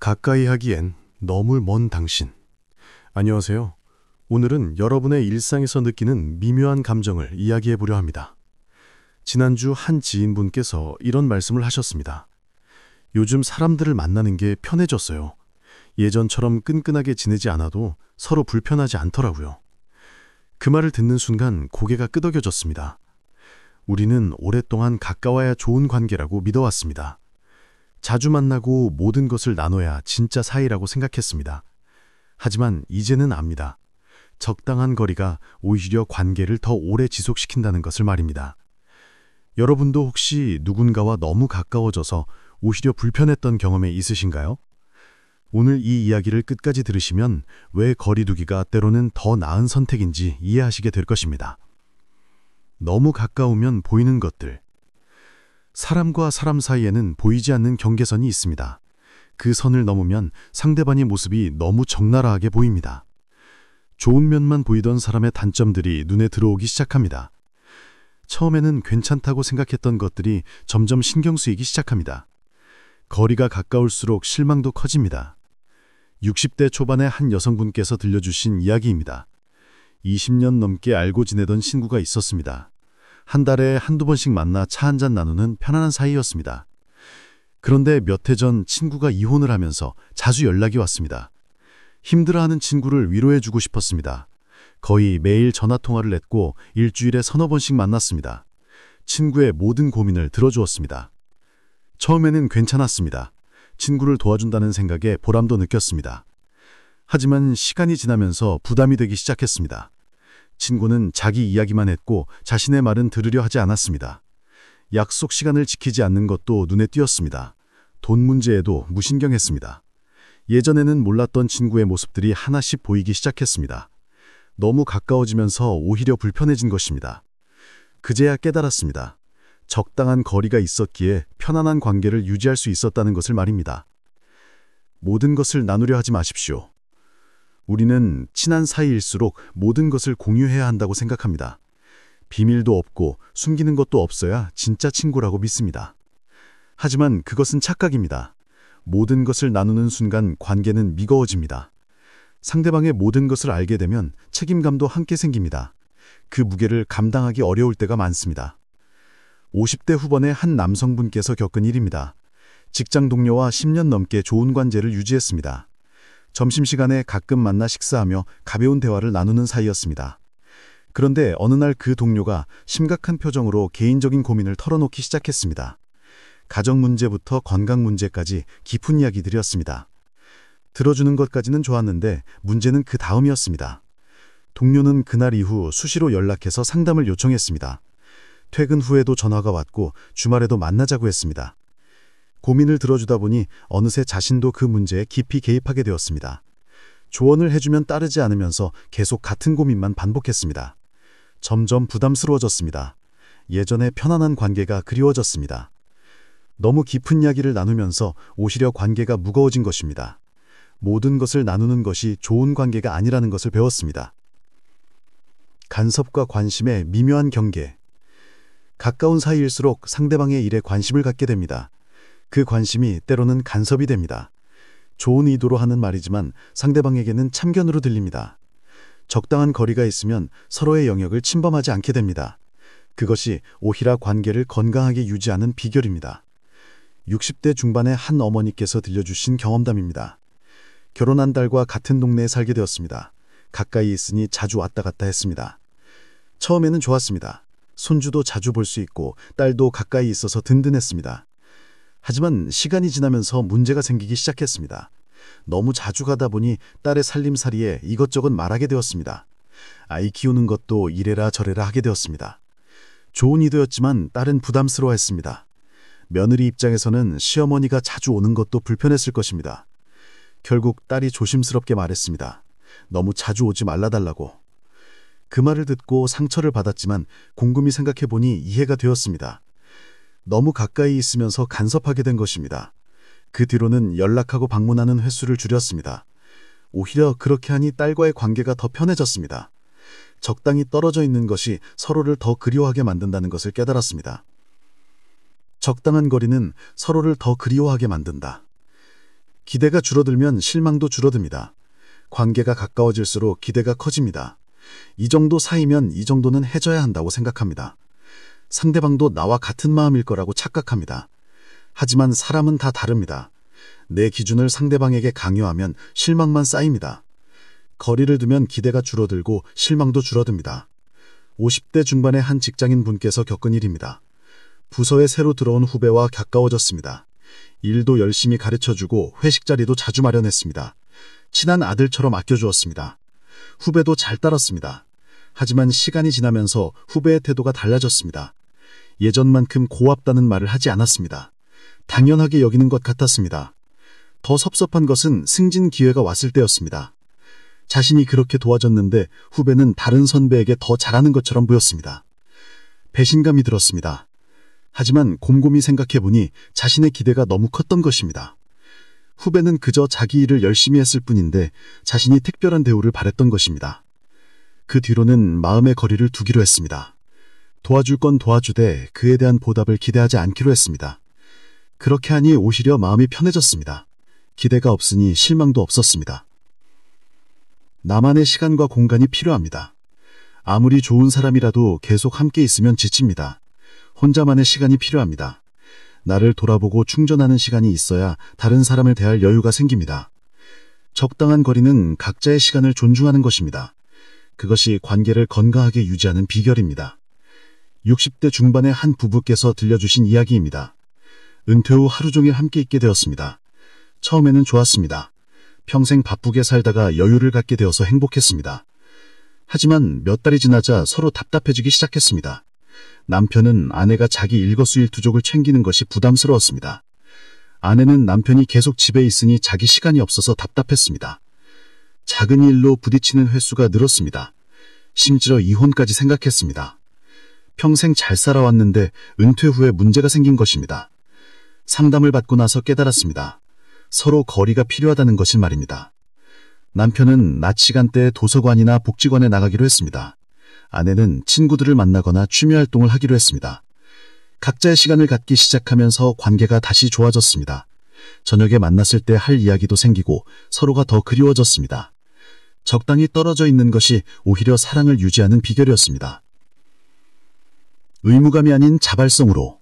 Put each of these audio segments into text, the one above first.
가까이 하기엔 너무 먼 당신. 안녕하세요. 오늘은 여러분의 일상에서 느끼는 미묘한 감정을 이야기해 보려 합니다. 지난주 한 지인분께서 이런 말씀을 하셨습니다. 요즘 사람들을 만나는 게 편해졌어요. 예전처럼 끈끈하게 지내지 않아도 서로 불편하지 않더라고요. 그 말을 듣는 순간 고개가 끄덕여졌습니다. 우리는 오랫동안 가까워야 좋은 관계라고 믿어왔습니다. 자주 만나고 모든 것을 나눠야 진짜 사이라고 생각했습니다. 하지만 이제는 압니다. 적당한 거리가 오히려 관계를 더 오래 지속시킨다는 것을 말입니다. 여러분도 혹시 누군가와 너무 가까워져서 오히려 불편했던 경험이 있으신가요? 오늘 이 이야기를 끝까지 들으시면 왜 거리두기가 때로는 더 나은 선택인지 이해하시게 될 것입니다. 너무 가까우면 보이는 것들. 사람과 사람 사이에는 보이지 않는 경계선이 있습니다. 그 선을 넘으면 상대방의 모습이 너무 적나라하게 보입니다. 좋은 면만 보이던 사람의 단점들이 눈에 들어오기 시작합니다. 처음에는 괜찮다고 생각했던 것들이 점점 신경 쓰이기 시작합니다. 거리가 가까울수록 실망도 커집니다. 60대 초반의 한 여성분께서 들려주신 이야기입니다. 20년 넘게 알고 지내던 친구가 있었습니다. 한 달에 한두 번씩 만나 차 한잔 나누는 편안한 사이였습니다. 그런데 몇 해 전 친구가 이혼을 하면서 자주 연락이 왔습니다. 힘들어하는 친구를 위로해주고 싶었습니다. 거의 매일 전화통화를 했고 일주일에 서너 번씩 만났습니다. 친구의 모든 고민을 들어주었습니다. 처음에는 괜찮았습니다. 친구를 도와준다는 생각에 보람도 느꼈습니다. 하지만 시간이 지나면서 부담이 되기 시작했습니다. 친구는 자기 이야기만 했고 자신의 말은 들으려 하지 않았습니다. 약속 시간을 지키지 않는 것도 눈에 띄었습니다. 돈 문제에도 무신경했습니다. 예전에는 몰랐던 친구의 모습들이 하나씩 보이기 시작했습니다. 너무 가까워지면서 오히려 불편해진 것입니다. 그제야 깨달았습니다. 적당한 거리가 있었기에 편안한 관계를 유지할 수 있었다는 것을 말입니다. 모든 것을 나누려 하지 마십시오. 우리는 친한 사이일수록 모든 것을 공유해야 한다고 생각합니다. 비밀도 없고 숨기는 것도 없어야 진짜 친구라고 믿습니다. 하지만 그것은 착각입니다. 모든 것을 나누는 순간 관계는 미거워집니다. 상대방의 모든 것을 알게 되면 책임감도 함께 생깁니다. 그 무게를 감당하기 어려울 때가 많습니다. 50대 후반의 한 남성분께서 겪은 일입니다. 직장 동료와 10년 넘게 좋은 관계를 유지했습니다. 점심시간에 가끔 만나 식사하며 가벼운 대화를 나누는 사이였습니다. 그런데 어느 날 그 동료가 심각한 표정으로 개인적인 고민을 털어놓기 시작했습니다. 가정 문제부터 건강 문제까지 깊은 이야기들이었습니다. 들어주는 것까지는 좋았는데 문제는 그 다음이었습니다. 동료는 그날 이후 수시로 연락해서 상담을 요청했습니다. 퇴근 후에도 전화가 왔고 주말에도 만나자고 했습니다. 고민을 들어주다 보니 어느새 자신도 그 문제에 깊이 개입하게 되었습니다. 조언을 해주면 따르지 않으면서 계속 같은 고민만 반복했습니다. 점점 부담스러워졌습니다. 예전의 편안한 관계가 그리워졌습니다. 너무 깊은 이야기를 나누면서 오히려 관계가 무거워진 것입니다. 모든 것을 나누는 것이 좋은 관계가 아니라는 것을 배웠습니다. 간섭과 관심의 미묘한 경계. 가까운 사이일수록 상대방의 일에 관심을 갖게 됩니다. 그 관심이 때로는 간섭이 됩니다. 좋은 의도로 하는 말이지만 상대방에게는 참견으로 들립니다. 적당한 거리가 있으면 서로의 영역을 침범하지 않게 됩니다. 그것이 오히려 관계를 건강하게 유지하는 비결입니다. 60대 중반의 한 어머니께서 들려주신 경험담입니다. 결혼한 딸과 같은 동네에 살게 되었습니다. 가까이 있으니 자주 왔다 갔다 했습니다. 처음에는 좋았습니다. 손주도 자주 볼 수 있고 딸도 가까이 있어서 든든했습니다. 하지만 시간이 지나면서 문제가 생기기 시작했습니다. 너무 자주 가다 보니 딸의 살림살이에 이것저것 말하게 되었습니다. 아이 키우는 것도 이래라 저래라 하게 되었습니다. 좋은 의도였지만 딸은 부담스러워했습니다. 며느리 입장에서는 시어머니가 자주 오는 것도 불편했을 것입니다. 결국 딸이 조심스럽게 말했습니다. 너무 자주 오지 말라달라고. 그 말을 듣고 상처를 받았지만 곰곰이 생각해보니 이해가 되었습니다. 너무 가까이 있으면서 간섭하게 된 것입니다. 그 뒤로는 연락하고 방문하는 횟수를 줄였습니다. 오히려 그렇게 하니 딸과의 관계가 더 편해졌습니다. 적당히 떨어져 있는 것이 서로를 더 그리워하게 만든다는 것을 깨달았습니다. 적당한 거리는 서로를 더 그리워하게 만든다. 기대가 줄어들면 실망도 줄어듭니다. 관계가 가까워질수록 기대가 커집니다. 이 정도 사이면 이 정도는 해줘야 한다고 생각합니다. 상대방도 나와 같은 마음일 거라고 착각합니다. 하지만 사람은 다 다릅니다. 내 기준을 상대방에게 강요하면 실망만 쌓입니다. 거리를 두면 기대가 줄어들고 실망도 줄어듭니다. 50대 중반의 한 직장인 분께서 겪은 일입니다. 부서에 새로 들어온 후배와 가까워졌습니다. 일도 열심히 가르쳐주고 회식 자리도 자주 마련했습니다. 친한 아들처럼 아껴주었습니다. 후배도 잘 따랐습니다. 하지만 시간이 지나면서 후배의 태도가 달라졌습니다. 예전만큼 고맙다는 말을 하지 않았습니다. 당연하게 여기는 것 같았습니다. 더 섭섭한 것은 승진 기회가 왔을 때였습니다. 자신이 그렇게 도와줬는데 후배는 다른 선배에게 더 잘하는 것처럼 보였습니다. 배신감이 들었습니다. 하지만 곰곰이 생각해보니 자신의 기대가 너무 컸던 것입니다. 후배는 그저 자기 일을 열심히 했을 뿐인데 자신이 특별한 대우를 바랬던 것입니다. 그 뒤로는 마음의 거리를 두기로 했습니다. 도와줄 건 도와주되 그에 대한 보답을 기대하지 않기로 했습니다. 그렇게 하니 오히려 마음이 편해졌습니다. 기대가 없으니 실망도 없었습니다. 나만의 시간과 공간이 필요합니다. 아무리 좋은 사람이라도 계속 함께 있으면 지칩니다. 혼자만의 시간이 필요합니다. 나를 돌아보고 충전하는 시간이 있어야 다른 사람을 대할 여유가 생깁니다. 적당한 거리는 각자의 시간을 존중하는 것입니다. 그것이 관계를 건강하게 유지하는 비결입니다. 60대 중반의 한 부부께서 들려주신 이야기입니다. 은퇴 후 하루 종일 함께 있게 되었습니다. 처음에는 좋았습니다. 평생 바쁘게 살다가 여유를 갖게 되어서 행복했습니다. 하지만 몇 달이 지나자 서로 답답해지기 시작했습니다. 남편은 아내가 자기 일거수일투족을 챙기는 것이 부담스러웠습니다. 아내는 남편이 계속 집에 있으니 자기 시간이 없어서 답답했습니다. 작은 일로 부딪히는 횟수가 늘었습니다. 심지어 이혼까지 생각했습니다. 평생 잘 살아왔는데 은퇴 후에 문제가 생긴 것입니다. 상담을 받고 나서 깨달았습니다. 서로 거리가 필요하다는 것이 말입니다. 남편은 낮 시간대에 도서관이나 복지관에 나가기로 했습니다. 아내는 친구들을 만나거나 취미활동을 하기로 했습니다. 각자의 시간을 갖기 시작하면서 관계가 다시 좋아졌습니다. 저녁에 만났을 때 할 이야기도 생기고 서로가 더 그리워졌습니다. 적당히 떨어져 있는 것이 오히려 사랑을 유지하는 비결이었습니다. 의무감이 아닌 자발성으로.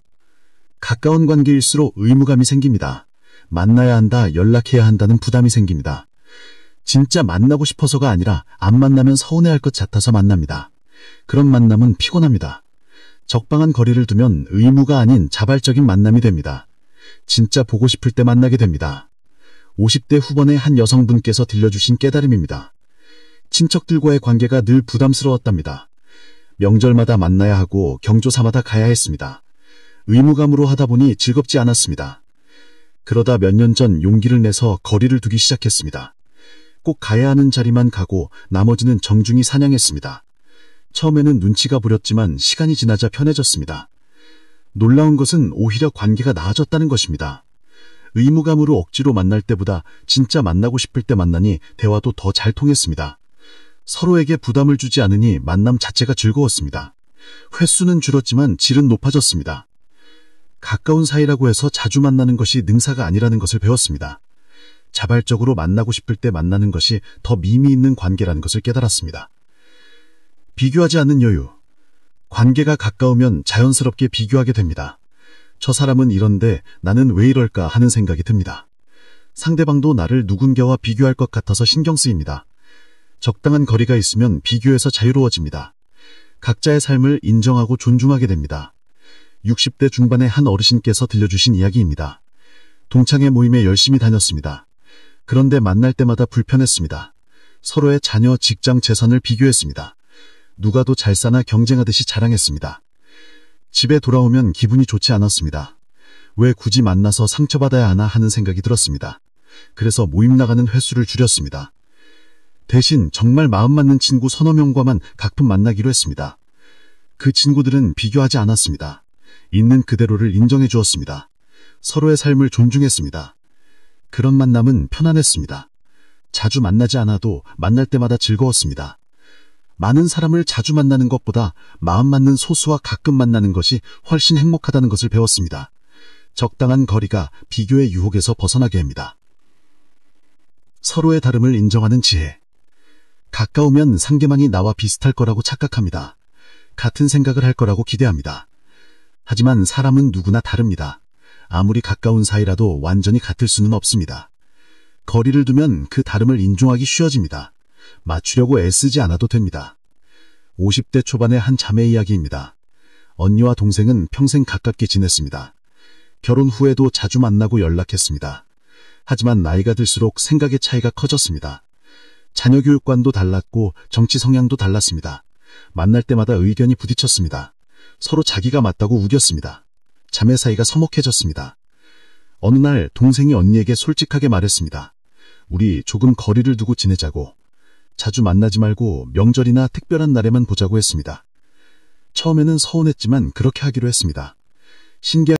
가까운 관계일수록 의무감이 생깁니다. 만나야 한다, 연락해야 한다는 부담이 생깁니다. 진짜 만나고 싶어서가 아니라 안 만나면 서운해할 것 같아서 만납니다. 그런 만남은 피곤합니다. 적당한 거리를 두면 의무가 아닌 자발적인 만남이 됩니다. 진짜 보고 싶을 때 만나게 됩니다. 50대 후반의 한 여성분께서 들려주신 깨달음입니다. 친척들과의 관계가 늘 부담스러웠답니다. 명절마다 만나야 하고 경조사마다 가야 했습니다. 의무감으로 하다 보니 즐겁지 않았습니다. 그러다 몇 년 전 용기를 내서 거리를 두기 시작했습니다. 꼭 가야 하는 자리만 가고 나머지는 정중히 사냥했습니다. 처음에는 눈치가 보였지만 시간이 지나자 편해졌습니다. 놀라운 것은 오히려 관계가 나아졌다는 것입니다. 의무감으로 억지로 만날 때보다 진짜 만나고 싶을 때 만나니 대화도 더 잘 통했습니다. 서로에게 부담을 주지 않으니 만남 자체가 즐거웠습니다. 횟수는 줄었지만 질은 높아졌습니다. 가까운 사이라고 해서 자주 만나는 것이 능사가 아니라는 것을 배웠습니다. 자발적으로 만나고 싶을 때 만나는 것이 더 의미 있는 관계라는 것을 깨달았습니다. 비교하지 않는 여유. 관계가 가까우면 자연스럽게 비교하게 됩니다. 저 사람은 이런데 나는 왜 이럴까 하는 생각이 듭니다. 상대방도 나를 누군가와 비교할 것 같아서 신경 쓰입니다. 적당한 거리가 있으면 비교에서 자유로워집니다. 각자의 삶을 인정하고 존중하게 됩니다. 60대 중반의 한 어르신께서 들려주신 이야기입니다. 동창회 모임에 열심히 다녔습니다. 그런데 만날 때마다 불편했습니다. 서로의 자녀, 직장, 재산을 비교했습니다. 누가 더 잘 사나 경쟁하듯이 자랑했습니다. 집에 돌아오면 기분이 좋지 않았습니다. 왜 굳이 만나서 상처받아야 하나 하는 생각이 들었습니다. 그래서 모임 나가는 횟수를 줄였습니다. 대신 정말 마음 맞는 친구 서너 명과만 가끔 만나기로 했습니다. 그 친구들은 비교하지 않았습니다. 있는 그대로를 인정해 주었습니다. 서로의 삶을 존중했습니다. 그런 만남은 편안했습니다. 자주 만나지 않아도 만날 때마다 즐거웠습니다. 많은 사람을 자주 만나는 것보다 마음 맞는 소수와 가끔 만나는 것이 훨씬 행복하다는 것을 배웠습니다. 적당한 거리가 비교의 유혹에서 벗어나게 합니다. 서로의 다름을 인정하는 지혜. 가까우면 상대방이 나와 비슷할 거라고 착각합니다. 같은 생각을 할 거라고 기대합니다. 하지만 사람은 누구나 다릅니다. 아무리 가까운 사이라도 완전히 같을 수는 없습니다. 거리를 두면 그 다름을 인정하기 쉬워집니다. 맞추려고 애쓰지 않아도 됩니다. 50대 초반의 한 자매 이야기입니다. 언니와 동생은 평생 가깝게 지냈습니다. 결혼 후에도 자주 만나고 연락했습니다. 하지만 나이가 들수록 생각의 차이가 커졌습니다. 자녀 교육관도 달랐고 정치 성향도 달랐습니다. 만날 때마다 의견이 부딪혔습니다. 서로 자기가 맞다고 우겼습니다. 자매 사이가 서먹해졌습니다. 어느 날 동생이 언니에게 솔직하게 말했습니다. 우리 조금 거리를 두고 지내자고. 자주 만나지 말고 명절이나 특별한 날에만 보자고 했습니다. 처음에는 서운했지만 그렇게 하기로 했습니다. 신기하게